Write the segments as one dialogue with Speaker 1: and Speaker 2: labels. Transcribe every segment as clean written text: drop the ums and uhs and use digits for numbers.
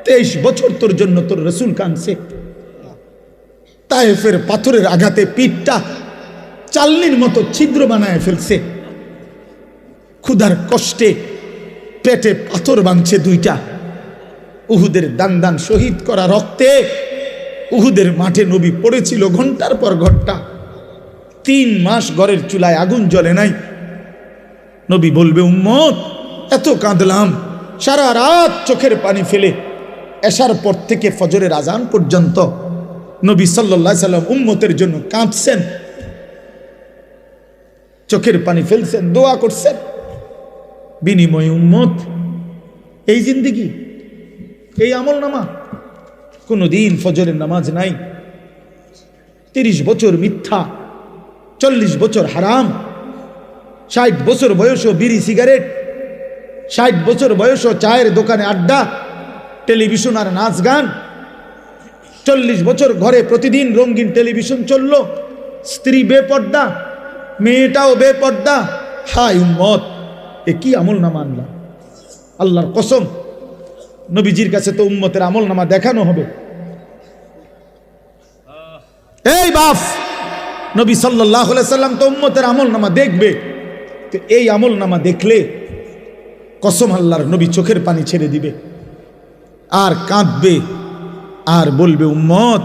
Speaker 1: 23 বছর তোর জন্য তোর রসুল কাঁদছে। তায়েফের পাথরের আঘাতে পিঠটা চালনির মতো ছিদ্র বানায় ফেলছে, ক্ষুধার কষ্টে পেটে পাথর বাঁধছে দুইটা। উহুদের দান দান শহীদ করা রক্তে উহুদের মাঠে নবী পড়েছিল ঘন্টার পর ঘন্টা। 3 মাস ঘরের চুলায় আগুন জ্বলে নাই। নবী বলবে, উম্মত এত কাঁদলাম, সারা রাত চোখের পানি ফেলে এশার পর থেকে ফজরের আজান পর্যন্ত নবী সাল্লাল্লাহু আলাইহি সাল্লাম উম্মতের জন্য কাঁদছেন, চোখের পানি ফেলছেন, দোয়া করছেন। বিনিময়ে উম্মত এই জিন্দেগি, এই আমল নামা। কোনদিন ফজরের নামাজ নাই, 30 বছর মিথ্যা, 40 বছর হারাম, 60 বছর বয়সও বিড়ি সিগারেট, 60 বছর বয়সও চায়ের দোকানে আড্ডা, টেলিভিশন আর নাচ গান। 40 বছর ঘরে প্রতিদিন রঙিন টেলিভিশন চলল, স্ত্রী বেপর্দা, মেয়েটাও বেপর্দা। হায় উম্মত, এ কি আমল নামা আনলাম? আল্লাহর কসম, নবীজির কাছে তো উম্মতের আমল নামা দেখানো হবে। এই বাপ, নবী সাল্লাল্লাহু আলাইহি সাল্লাম তো উম্মতের আমল নামা দেখবে। তো এই আমল নামা দেখলে কসম আল্লাহর, নবী চোখের পানি ছেড়ে দিবে আর কাঁদবে আর বলবে, উম্মত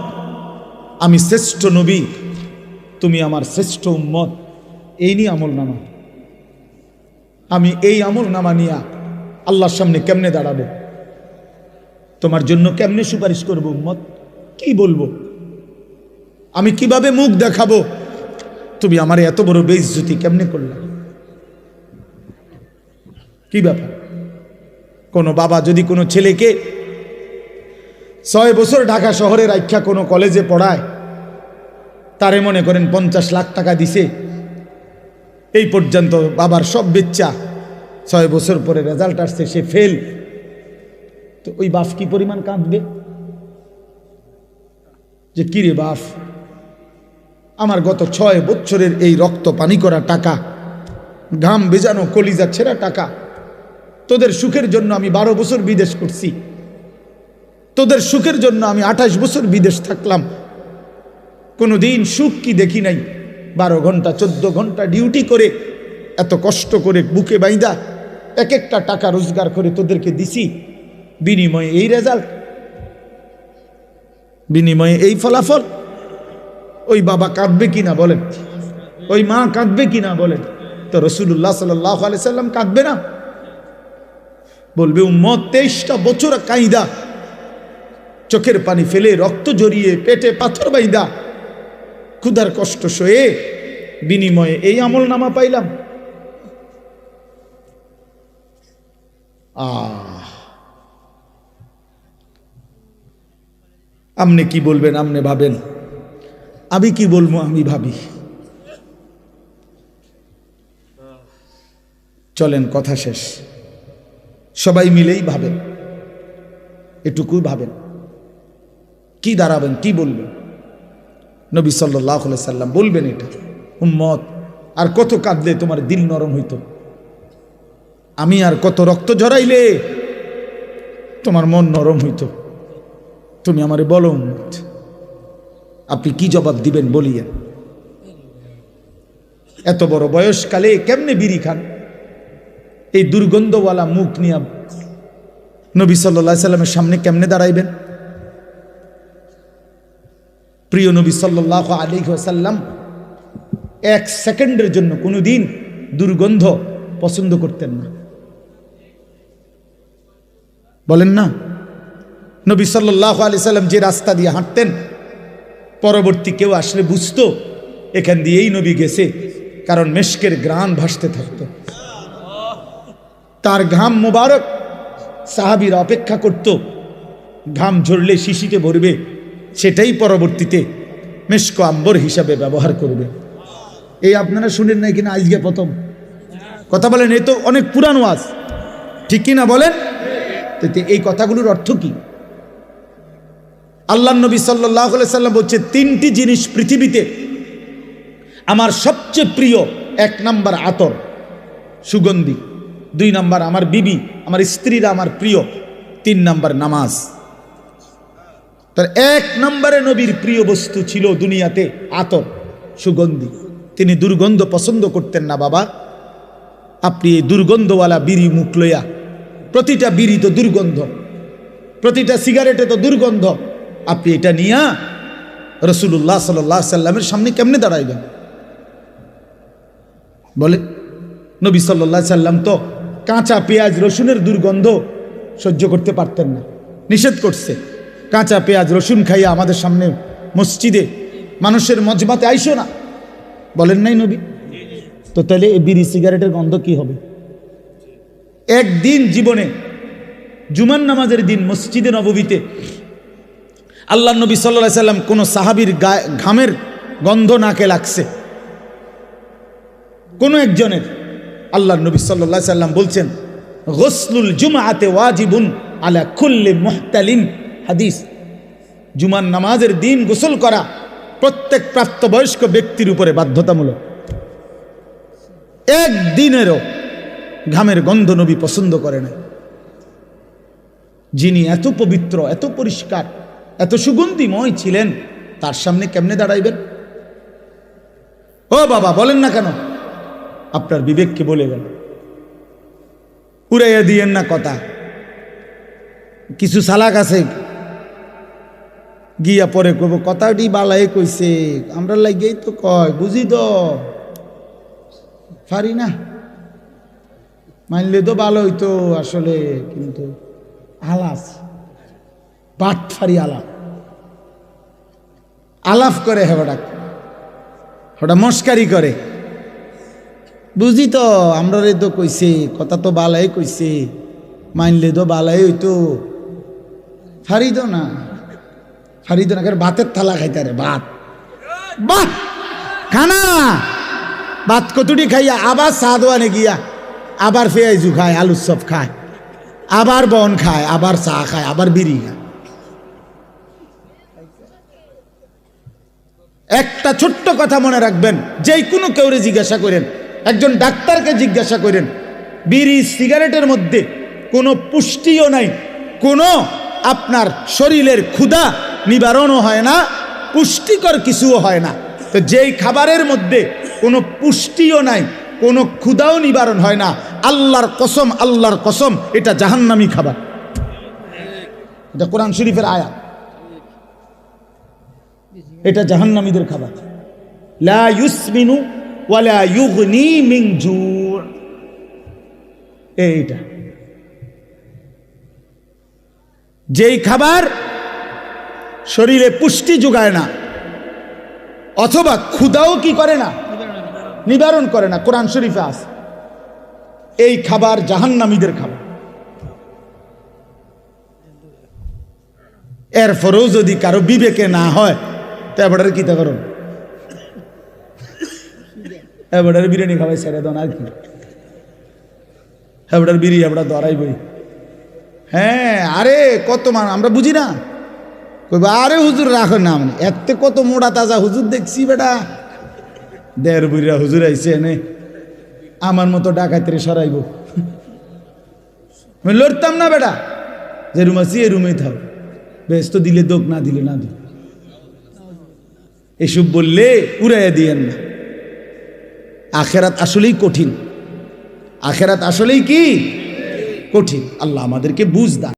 Speaker 1: আমি শ্রেষ্ঠ নবী, তুমি আমার শ্রেষ্ঠ উম্মত। এই নিয়ে আমল নামা। আমি এই আমল নামা নিয়ে আল্লাহর সামনে কেমনে দাঁড়াবো? তোমার জন্য কেমনে সুপারিশ করবো? উম্মত কি বলবো? আমি কিভাবে মুখ দেখাবো? তুমি আমার এত বড় বেইজ্জতি কেমনে করলা? কি ব্যাপার? কোনো বাবা যদি কোনো ছেলেকে 6 বছর ঢাকা শহরে রাখা কোনো কলেজে পড়ায়, তারে মনে করেন 50 লাখ টাকা দিছে, এই পর্যন্ত বাবার সব বেচ্চা, 6 বছর পরে রেজাল্ট আসছে, সে ফেল। তো ওই বাপ কি পরিমাণ কাঁদবে যে, কিরে বাপ, আমার গত 6 বছরের এই রক্ত পানি করা টাকা, ঘাম বেজানো কলিজা ছেঁড়া টাকা, তোদের সুখের জন্য আমি 12 বছর বিদেশ করছি, তোদের সুখের জন্য আমি 28 বছর বিদেশ থাকলাম, কোনোদিন সুখ কি দেখি নাই। 12 ঘন্টা 14 ঘন্টা ডিউটি করে, এত কষ্ট করে বুকে বাইন্দা এক একটা টাকা রোজগার করে তোদেরকে দিছি, বিনিময়ে এই রেজাল্ট, বিনিময়ে এই ফলাফল। ওই বাবা কাঁদবে কিনা বলেন? ওই মা কাঁদবে কিনা বলেন? তো রাসূলুল্লাহ সাল্লাল্লাহু আলাইহি সাল্লাম কাঁদবে না? বলবে, উম্মত 23টা বছর কাইদা, চোখের পানি ফেলে, রক্ত জড়িয়ে, পেটে পাথর বাইদা, ক্ষুধার কষ্ট সয়ে বিনিময়ে এই আমল নামা পাইলাম। আপনি কি বলবেন? আপনি ভাবেন, আমি কি বলবো? আমি ভাবি। চলেন কথা শেষ, সবাই মিলেই ভাবেন, এটুকুই ভাবেন, কি দাঁড়াবেন, কি বলবেন? নবী সাল্লাল্লাহু আলাইহি সাল্লাম বলবেন এটা, উম্মত আর কত কাঁদলে তোমার দিল নরম হইতো? আমি আর কত রক্ত ঝরাইলে তোমার মন নরম হইতো? তুমি আমারে বলো উম্মত, আপনি কি জবাব দিবেন বলিয়েন? এত বড় বয়সকালে কেমনে বিড়ি খান? এই দুর্গন্ধওয়ালা মুখ নিয়ে নবী সাল্লাল্লাহু আলাইহি সাল্লামের সামনে কেমনে দাঁড়াইবেন? প্রিয় নবী সাল্লাল্লাহু আলাইহি ওয়াসাল্লাম 1 সেকেন্ডের জন্য কোনোদিন দুর্গন্ধ পছন্দ করতেন না, বলেন না? নবী সাল্লাল্লাহু আলাইহি সাল্লাম যে রাস্তা দিয়ে হাঁটতেন, পরবর্তী কেউ আসলে বুঝতো এখান দিয়েই নবী গেছে, কারণ মেশকের ঘ্রাণ ভাসতে থাকত। তার ঘাম মোবারক সাহাবীরা অপেক্ষা করত, ঘাম ঝরলে শিশিতে ভরবে, সেটাই পরবর্তীতে মেশক আম্বর হিসাবে ব্যবহার করবে। এই আপনারা শুনেন নাই কিনা আজকে প্রথম? কথা বলেন, এই তো অনেক পুরানো ওয়াজ, ঠিক কিনা বলেন? এই কথাগুলোর অর্থ কি? আল্লাহর নবী সাল্লাল্লাহু আলাইহি সাল্লাম বলছে, 3টি জিনিস পৃথিবীতে আমার সবচেয়ে প্রিয়। 1 নাম্বার আতর, সুগন্ধি। 2 নাম্বার আমার বিবি, আমার স্ত্রীরা আমার প্রিয়। 3 নাম্বার নামাজ। তার এক নম্বরে নবীর প্রিয় বস্তু ছিল দুনিয়াতে আতর, সুগন্ধি। তিনি দুর্গন্ধ পছন্দ করতেন না। বাবা, আপনি এই দুর্গন্ধওয়ালা বিড়ি মুখ লইয়া, প্রতিটা বিড়ি তো দুর্গন্ধ, প্রতিটা সিগারেটে তো দুর্গন্ধ, আপনি এটা নিয়া রাসূলুল্লাহ সাল্লাল্লাহু আলাইহি সাল্লামের সামনে কেমনে দাঁড়াইবেন বলে? নবী সাল্লাল্লাহু আলাইহি সাল্লাম তো কাঁচা পেঁয়াজ রসুনের দুর্গন্ধ সহ্য করতে পারতেন না, নিষেধ করছে। কাঁচা পেঁয়াজ রসুন খাইয়া আমাদের সামনে মসজিদে মানুষের মজমাতে আইসো না, বলেন নাই নবী? তো তাহলে এই বিড়ি সিগারেটের গন্ধ কি হবে? একদিন জীবনে জুমার নামাজের দিন মসজিদে নববীতে আল্লাহ নবী সাল্লাল্লাহু আলাইহি সাল্লাম কোন সাহাবীর ঘামের গন্ধ নাকে লাগছে, কোন একজনের। আল্লাহ নবী সাল্লাল্লাহু আলাইহি সাল্লাম বলছেন, গোসলুল জুমআতে ওয়াজিবুন আলা কুল্লি মুহতালিম। হাদিস, জুমার নামাজের দিন গোসল করা প্রত্যেক প্রাপ্তবয়স্ক ব্যক্তির উপরে বাধ্যতামূলক। একদিনেরও ঘামের গন্ধ নবী পছন্দ করে না। যিনি এত পবিত্র, এত পরিষ্কার, এত সুগন্ধিময় ছিলেন, তার সামনে কেমনে দাঁড়াইবেন? ও বাবা, বলেন না কেন? আপনার বিবেককে বলে গেল, উড়াইয়া দিয়েন না কথা। কিছু সালাক আছে গিয়া পরে কব কথাটি বালাই কইছে, আমরা লাগেই তো কয়, বুঝি তো পারি না, মানলে তো ভালো হইতো আসলে, কিন্তু আলাস বাট ফারি আলাপ করে, হঠাৎ মস্কারি করে, বুঝি তো আমরা তো কইছে, কথা তো বালাই কইছে, মানলে তো বালাই হইতো, ফারিদ না ভাতের থালা খাইতে রে, ভাত বাহ খানা, ভাত কতটি খাইয়া আবার চা দোয়ানে গিয়া আবার পেঁয়াজু খায়, আলুর চপ খায়, আবার বন খায়, আবার চা খায়, আবার বিড়ি খায়। একটা ছোট্ট কথা মনে রাখবেন, যেই কোনো কেউরে জিজ্ঞাসা করেন, একজন ডাক্তারকে জিজ্ঞাসা করেন, বিড়ি সিগারেটের মধ্যে কোনো পুষ্টিও নাই, কোনো আপনার শরীরের ক্ষুধা নিবারণও হয় না, পুষ্টিকর কিছুও হয় না। তো যেই খাবারের মধ্যে কোনো পুষ্টিও নাই, কোনো ক্ষুধাও নিবারণ হয় না, আল্লাহর কসম এটা জাহান্নামী খাবার। এটা কোরআন শরীফের আয়াত, এটা জাহান্নামীদের খাবার। লা ইউসমিনু ওয়ালা ইউগনি মিন জু'। এইটা যেই খাবার শরীরে পুষ্টি যোগায় না, অথবা ক্ষুধাও কি করে না, নিবারণ করে না, কোরআন শরীফে আছে, এই খাবার জাহান্নামীদের খাবার। এরপরেও যদি কারো বিবেকে না হয়, তো এবারে কি তা করুন, এবারে বিরিয়ানি খাওয়াই ছেড়ে দেন, আর কি এবারে বিড়ি এবার ধরাই বই। হ্যাঁ, আরে কত আমরা বুঝি না, কইবা আরে হুজুর রাখো না, মানে এতে কত মোড়া তাজা হুজুর দেখছি বেটা, দেড় বুড়িরা হুজুর আইছে এনে আমার মতো ডাকাতের সরাইব। আমি লড়তাম না বেটা, যে রুম আছি এ রুমেই থাক, বেশ তো দিলে দোক, না দিলে না দোক, এসব বললে উড়াইয়া দিয়েন না। আখেরাত আসলেই কঠিন, আখেরাত আসলেই কি কঠিন। আল্লাহ আমাদেরকে বুঝ দান।